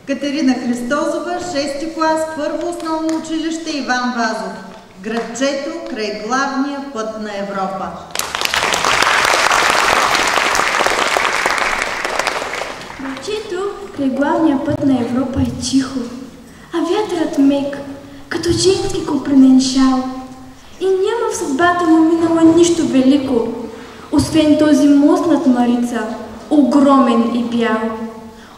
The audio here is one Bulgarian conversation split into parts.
Катерина Христозова, 6-ти клас, първо основно училище Иван Вазов. Градчето край главния път на Европа. Градчето край главния път на Европа е тихо, а вятърът мек, като женски копринен шал. И няма в съдбата му минало нищо велико, освен този мост над Марица, огромен и бял.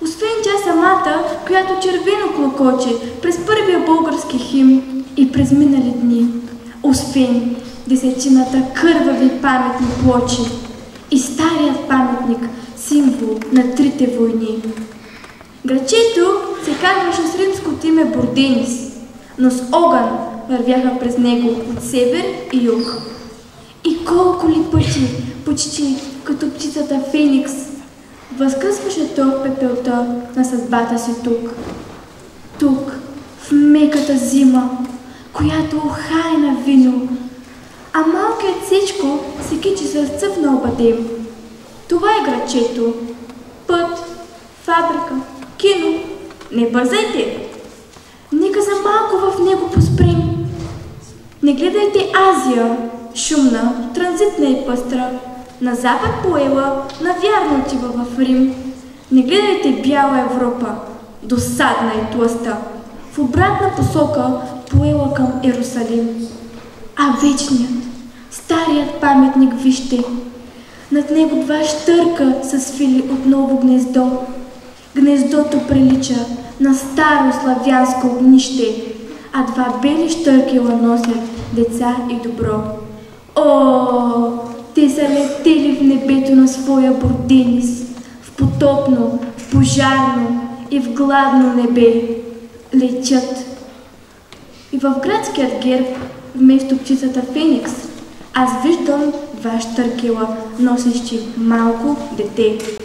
Освен тя самата, която червено клокоче през първия български химн и през минали дни. Освен десетината кървави паметни плочи и старият паметник, символ на трите войни. Градчето се казваше с римското име Бурденис, но с огън вървяха през него от север и юг. И колко ли пъти, почти като птицата Феникс, възкръсваше то пепелта на съдбата си тук. Тук, в меката зима, която ухае на вино, а малкият сечко се кичи с цъфна обадем. Това е градчето. Път, фабрика, кино. Не бързайте! Нека за малко в него поспрем. Не гледайте Азия, шумна, транзитна и пъстра. На запад поела, навярно отива в Рим. Не гледайте бяла Европа, досадна и тлъста. В обратна посока поела към Иерусалим. А вечният, старият паметник вижте. Над него два щърка са свили отново гнездо. Гнездото прилича на старо славянско огнище, а два бели щъркела носят деца и добро. О, те са летели в небето на своя Бурденис, в потопно, в пожарно и в гладно небе. Летят. И в градският герб, вместо птицата Феникс, аз виждам два щъркела, носещи малко дете.